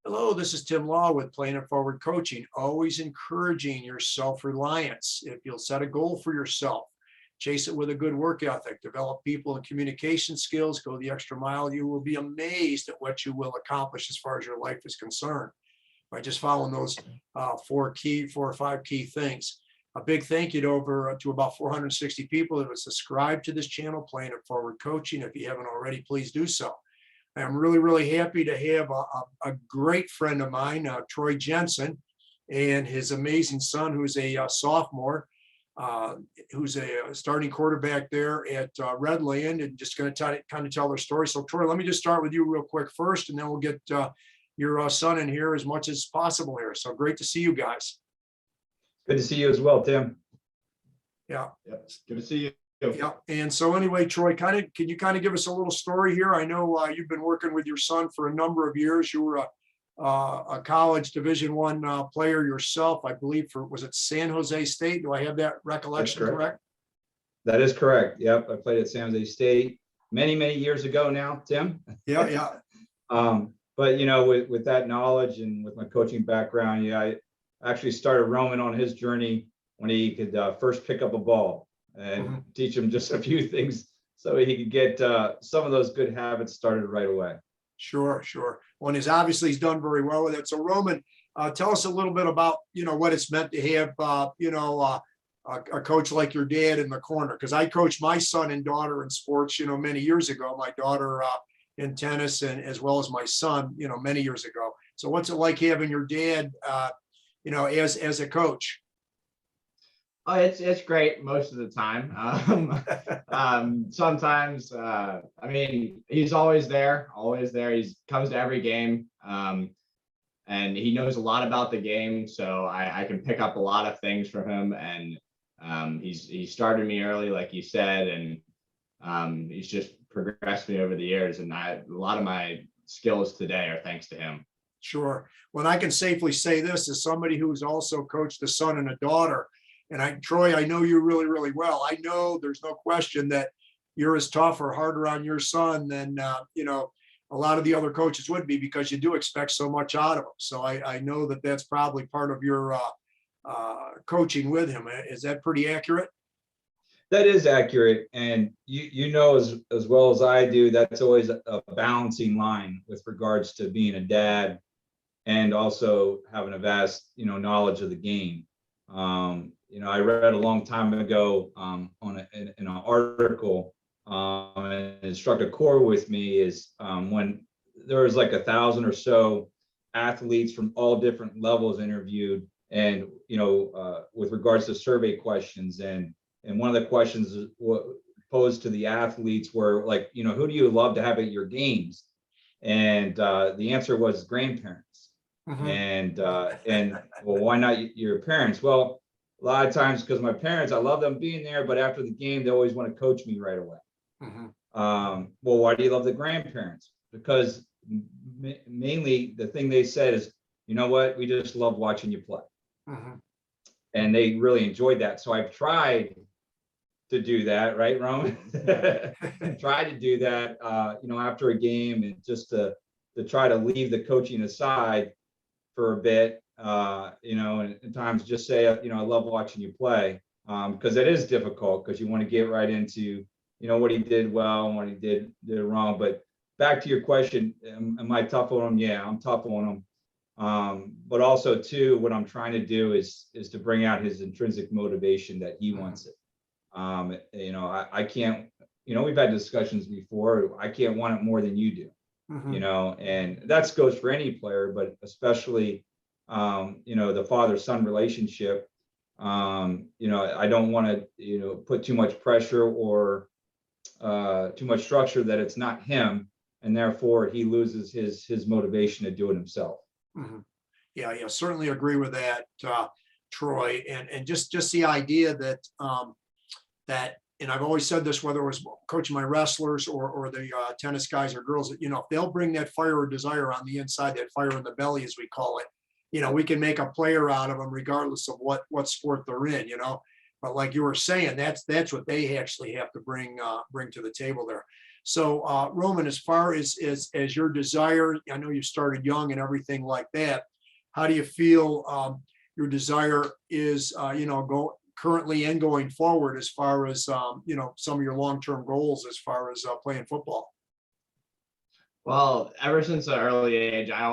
Hello, this is Tim Law with Playing It Forward Coaching, always encouraging your self-reliance. If you'll set a goal for yourself, chase it with a good work ethic, develop people and communication skills, go the extra mile, you will be amazed at what you will accomplish as far as your life is concerned by just following those four or five key things. A big thank you to about 460 people that have subscribed to this channel, Playing It Forward Coaching. If you haven't already, please do so. I'm really, really happy to have a great friend of mine, Troy Jensen, and his amazing son, who's a sophomore, who's a starting quarterback there at Redland, and just going to kind of tell their story. So, Troy, let me just start with you real quick first, and then we'll get your son in here as much as possible here. So great to see you guys. Good to see you as well, Tim. Yeah. Yes, good to see you. Yeah. And so anyway, Troy, can you give us a little story here? I know you've been working with your son for a number of years. You were a college Division I player yourself, I believe, was it San Jose State? Do I have that recollection correct? That is correct. Yep. I played at San Jose State many, many years ago now, Tim. Yeah. But with that knowledge and with my coaching background, I actually started Roman on his journey when he could first pick up a ball and teach him just a few things so he could get some of those good habits started right away. Sure. Well, and obviously he's done very well with it. So Roman, tell us a little bit about, what it's meant to have, a coach like your dad in the corner. Because I coached my son and daughter in sports, many years ago, my daughter in tennis, and as well as my son, many years ago. So what's it like having your dad, as a coach? Oh, it's great most of the time. Sometimes, he's always there. He comes to every game, and he knows a lot about the game, so I can pick up a lot of things from him. And he started me early, like you said, and he's just progressed me over the years. And a lot of my skills today are thanks to him. Sure. Well, I can safely say this as somebody who's also coached a son and a daughter. And Troy, I know you really, really well. I know there's no question that you're as tough or harder on your son than, a lot of the other coaches would be, because you do expect so much out of him. So I know that that's probably part of your coaching with him. Is that pretty accurate? That is accurate. And you know as well as I do, that's always a balancing line with regards to being a dad and also having a vast, knowledge of the game. I read a long time ago in an article, an instructor core with me is when there was like 1,000 or so athletes from all different levels interviewed, and with regards to survey questions, and one of the questions posed to the athletes were like, who do you love to have at your games? And the answer was grandparents. And well, why not your parents? Well, a lot of times because my parents, I love them being there, but after the game, they always want to coach me right away. Well, why do you love the grandparents? Because mainly the thing they said is, you know what, we just love watching you play. And they really enjoyed that. So I've tried to do that, right, Roman? Try to do that, after a game, and just to try to leave the coaching aside for a bit, and at times just say, I love watching you play, because it is difficult, because you want to get right into, what he did well and what he did wrong. But back to your question, am I tough on him? Yeah, I'm tough on him. But also too, what I'm trying to do is to bring out his intrinsic motivation that he wants it. I can't, we've had discussions before, I can't want it more than you do. And that goes for any player, but especially, the father-son relationship. I don't want to, put too much pressure or too much structure that it's not him, and therefore he loses his motivation to do it himself. Yeah, certainly agree with that, Troy. And just the idea that and I've always said this, whether it was coaching my wrestlers or the tennis guys or girls, that, if they'll bring that fire or desire on the inside, that fire in the belly, as we call it, we can make a player out of them regardless of what sport they're in, But like you were saying, that's what they actually have to bring to the table there. So, Roman, as far as your desire, I know you started young and everything like that. How do you feel your desire is, currently and going forward as far as, some of your long-term goals as far as playing football? Well, ever since an early age, I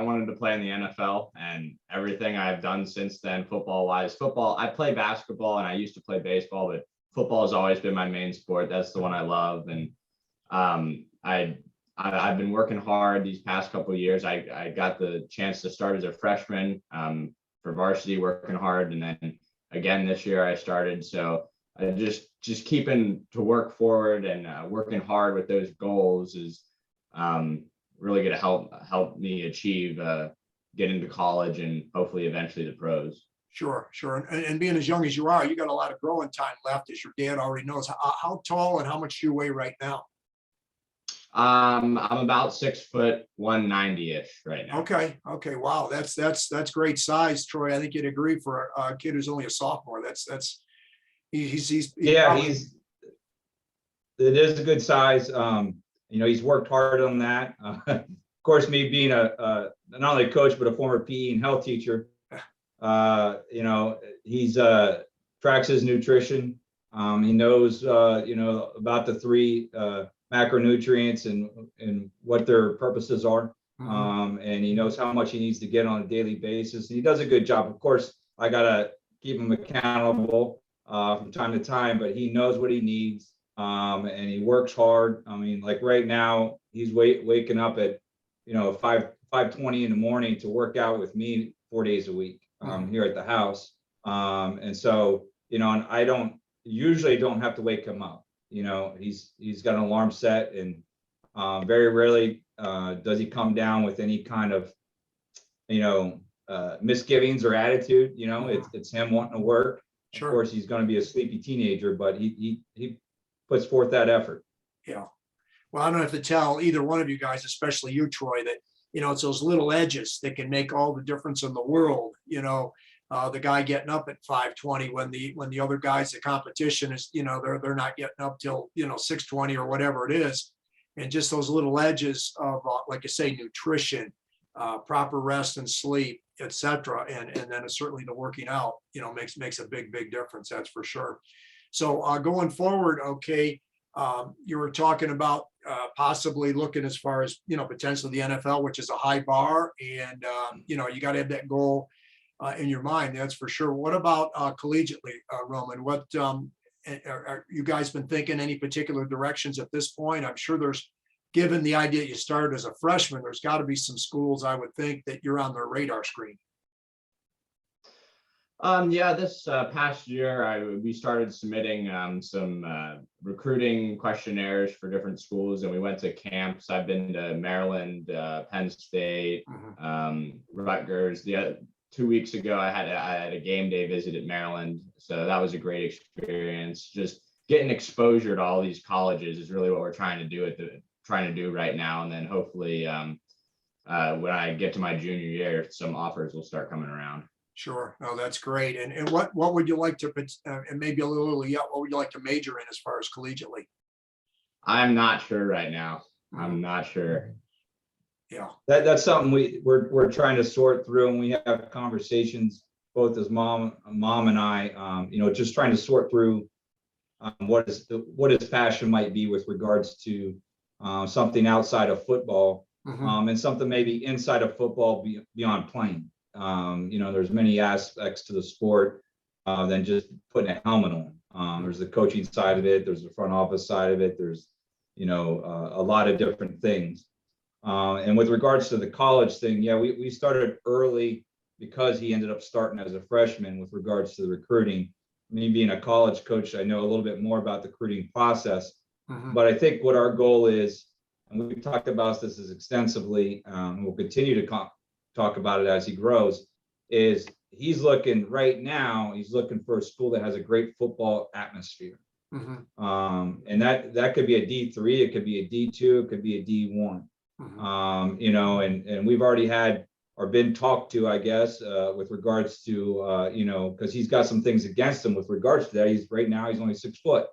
wanted to play in the NFL, and everything I've done since then, football, I play basketball and I used to play baseball, but football has always been my main sport. That's the one I love. And I've been working hard these past couple of years. I got the chance to start as a freshman for varsity, working hard, and then again this year I started. So I just keeping to work forward and working hard with those goals is really going to help me achieve get into college and hopefully eventually the pros. Sure, sure. And being as young as you are, you got a lot of growing time left, as your dad already knows. How tall and how much do you weigh right now? I'm about 6 foot 190-ish right now. Okay. Okay. Wow. That's great size, Troy. I think you'd agree for a kid who's only a sophomore. He's Yeah, probably- it is a good size. He's worked hard on that. Of course, me being not only a coach, but a former PE and health teacher, he's tracks his nutrition. He knows, about the three macronutrients and what their purposes are. And he knows how much he needs to get on a daily basis. And he does a good job. Of course, I got to keep him accountable from time to time, but he knows what he needs. And he works hard. I mean, like right now, he's waking up at 5:20 in the morning to work out with me 4 days a week here at the house. And so, and I usually don't have to wake him up. He's got an alarm set, and very rarely does he come down with any kind of misgivings or attitude. It's him wanting to work. Sure. Of course, he's going to be a sleepy teenager, but he puts forth that effort. Yeah. Well, I don't have to tell either one of you guys, especially you, Troy, that, it's those little edges that can make all the difference in the world. The guy getting up at 5:20 when the other guys, the competition is, they're not getting up till, 6:20 or whatever it is. And just those little edges of, like you say, nutrition, proper rest and sleep, etc. And then certainly the working out, makes a big difference. That's for sure. So going forward, okay, you were talking about possibly looking as far as, potentially the NFL, which is a high bar, and, you got to have that goal in your mind. That's for sure. What about collegiately, Roman? What are you guys been thinking any particular directions at this point? I'm sure given the idea you started as a freshman, there's got to be some schools, I would think, that you're on their radar screen. Yeah, this past year, we started submitting some recruiting questionnaires for different schools, and we went to camps. I've been to Maryland, Penn State, Rutgers. 2 weeks ago, I had a game day visit at Maryland, so that was a great experience. Just getting exposure to all these colleges is really what we're trying to do right now, and then hopefully, when I get to my junior year, some offers will start coming around. Sure. No, that's great. And what would you like to, and maybe a little early, what would you like to major in as far as collegiately? I'm not sure right now. I'm not sure. Yeah. That's something we're trying to sort through, and we have conversations both as mom and I, just trying to sort through what his passion might be with regards to something outside of football, and something maybe inside of football beyond playing. There's many aspects to the sport than just putting a helmet on. There's the coaching side of it. There's the front office side of it. There's, a lot of different things. And with regards to the college thing, yeah, we started early because he ended up starting as a freshman with regards to the recruiting. Me being a college coach, I know a little bit more about the recruiting process. But I think what our goal is, and we've talked about this as extensively, and we'll continue to talk about it as he grows, is he's looking for a school that has a great football atmosphere. And that could be a D3, it could be a D2, it could be a D1. And we've already had or been talked to, I guess, with regards to, because he's got some things against him with regards to that. He's only 6 foot.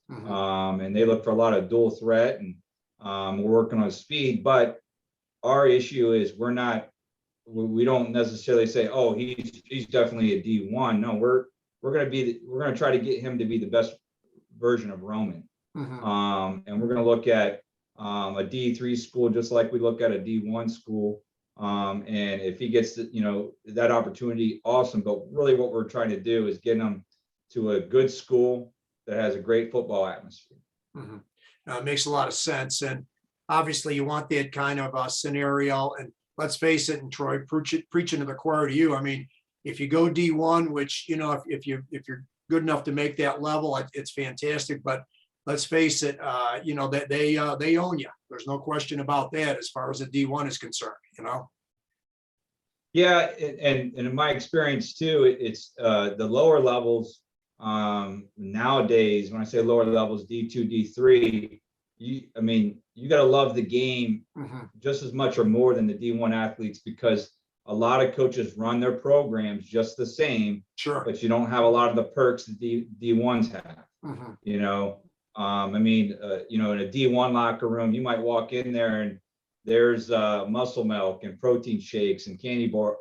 And they look for a lot of dual threat and We're working on speed, but our issue is we don't necessarily say, oh, he's definitely a D1. No, we're going to try to get him to be the best version of Roman. And we're going to look at a D3 school just like we look at a D1 school. And if he gets that opportunity, awesome. But really what we're trying to do is get him to a good school that has a great football atmosphere. It makes a lot of sense. And obviously you want that kind of a scenario. And let's face it, and Troy, preaching to the choir to you. I mean, if you go D1, which, if you're good enough to make that level, it's fantastic. But let's face it, that they own you. There's no question about that as far as the D1 is concerned, Yeah, and in my experience too, it's the lower levels nowadays. When I say lower levels, D2, D3, you got to love the game just as much or more than the D1 athletes, because a lot of coaches run their programs just the same. Sure. But you don't have a lot of the perks that D1s have. In a D1 locker room, you might walk in there and there's muscle milk and protein shakes and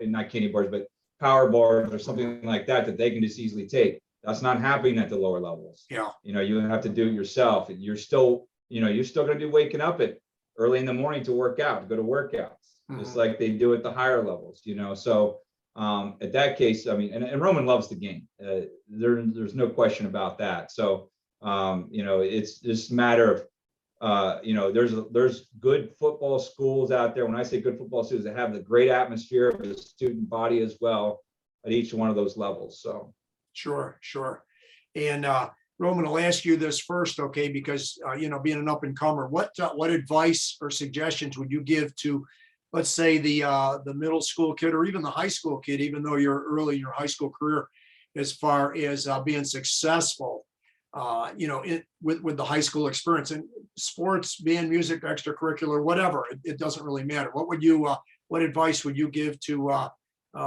not candy bars, but power bars or something like that they can just easily take. That's not happening at the lower levels. Yeah. You have to do it yourself, and you're still going to be waking up at early in the morning to work out, to go to workouts, just like they do at the higher levels. So at that case, and Roman loves the game. There's no question about that. So it's just a matter of there's good football schools out there. When I say good football schools, they have the great atmosphere of the student body as well at each one of those levels. So sure. And Roman, I'll ask you this first, okay? Because being an up and comer, what advice or suggestions would you give to, let's say, the middle school kid or even the high school kid, even though you're early in your high school career, as far as being successful, with the high school experience and sports, band, music, extracurricular, whatever, it doesn't really matter. What advice would you give to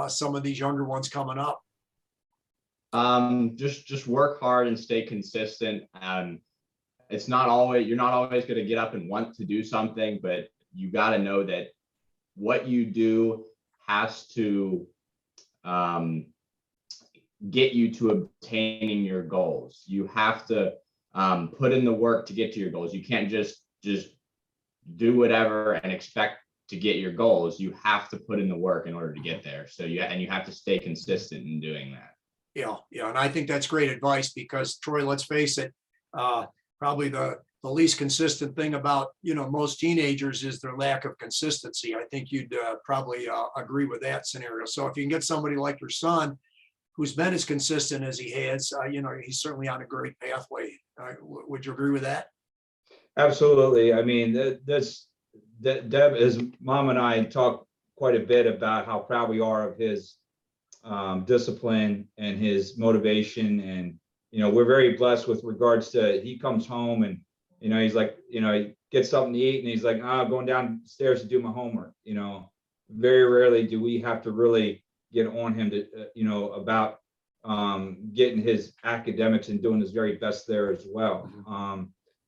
some of these younger ones coming up? Just work hard and stay consistent. You're not always going to get up and want to do something, but you got to know that what you do has to get you to obtaining your goals. You have to put in the work to get to your goals. You can't just do whatever and expect to get your goals. You have to put in the work in order to get there. So you have to stay consistent in doing that. Yeah. And I think that's great advice because, Troy, let's face it, probably the least consistent thing about, most teenagers is their lack of consistency. I think you'd probably agree with that scenario. So if you can get somebody like your son who's been as consistent as he has, he's certainly on a great pathway. Would you agree with that? Absolutely. Deb, his mom and I talk quite a bit about how proud we are of his discipline and his motivation. And, we're very blessed with regards to, he comes home and, he's like, he gets something to eat and he's like, going downstairs to do my homework. Very rarely do we have to really get on him to, about getting his academics and doing his very best there as well.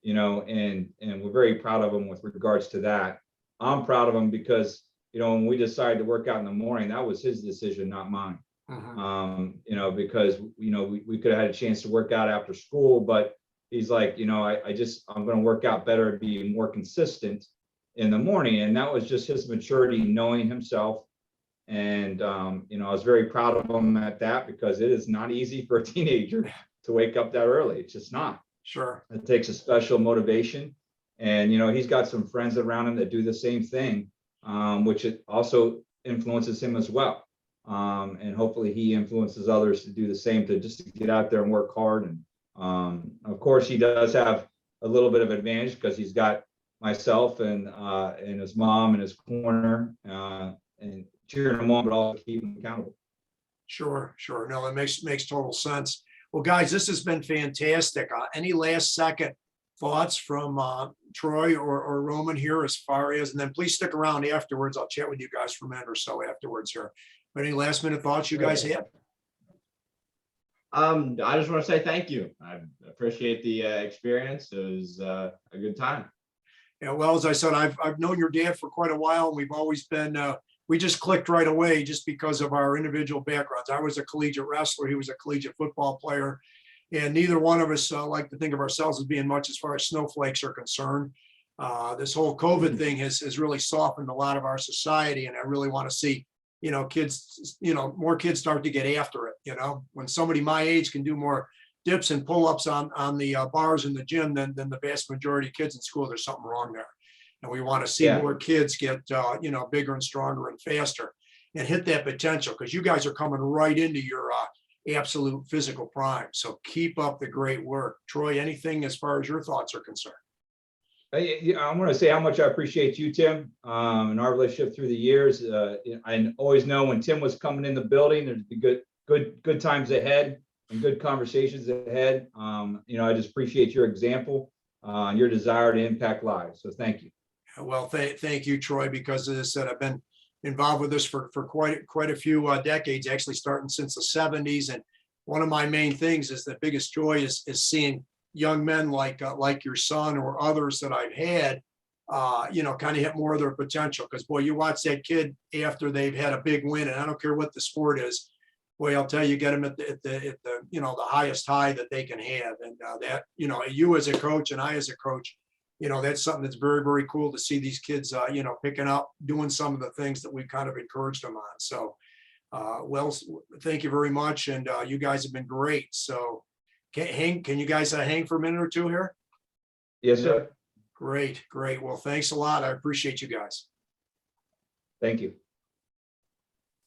And we're very proud of him with regards to that. I'm proud of him because, when we decided to work out in the morning, that was his decision, not mine. Because, we could have had a chance to work out after school, but he's like, I'm going to work out better and be more consistent in the morning. And that was just his maturity, knowing himself. And, I was very proud of him at that because it is not easy for a teenager to wake up that early. It's just not. Sure. It takes a special motivation. And, he's got some friends around him that do the same thing, which it also influences him as well. And hopefully he influences others to do the same, to get out there and work hard. And of course, he does have a little bit of advantage because he's got myself and his mom in his corner and cheering him on, but also keeping him accountable. Sure. No, it makes total sense. Well, guys, this has been fantastic. Any last second thoughts from Troy or Roman here as far as, and then please stick around afterwards. I'll chat with you guys for a minute or so afterwards here. But any last minute thoughts you guys have? I just want to say thank you. I appreciate the experience. It was a good time. Yeah, well, as I said, I've known your dad for quite a while, and we've always been we just clicked right away just because of our individual backgrounds. I was a collegiate wrestler, he was a collegiate football player, and neither one of us like to think of ourselves as being much as far as snowflakes are concerned. This whole COVID thing has really softened a lot of our society, and I really want to see, kids, more kids start to get after it. When somebody my age can do more dips and pull-ups on the bars in the gym than the vast majority of kids in school, there's something wrong there. And we want to see Yeah. more kids get, bigger and stronger and faster and hit that potential, because you guys are coming right into your absolute physical prime. So keep up the great work. Troy, anything as far as your thoughts are concerned? I want to say how much I appreciate you, Tim, and our relationship through the years. I always know when Tim was coming in the building, there'd be good times ahead and good conversations ahead. I just appreciate your example and your desire to impact lives. So thank you. Well, thank you, Troy, because as I said, I've been involved with this for quite a few decades, actually starting since the 70s. And one of my main things is the biggest joy is seeing young men like your son or others that I've had, kind of hit more of their potential. Because boy, you watch that kid after they've had a big win, and I don't care what the sport is. Boy, I'll tell you, get them at the the highest high that they can have, and that you as a coach and I as a coach, that's something that's very, very cool to see these kids, picking up, doing some of the things that we kind of encouraged them on. So, well, thank you very much, and you guys have been great. So. Can you guys hang for a minute or two here? Yes, sir. Great. Well, thanks a lot. I appreciate you guys. Thank you.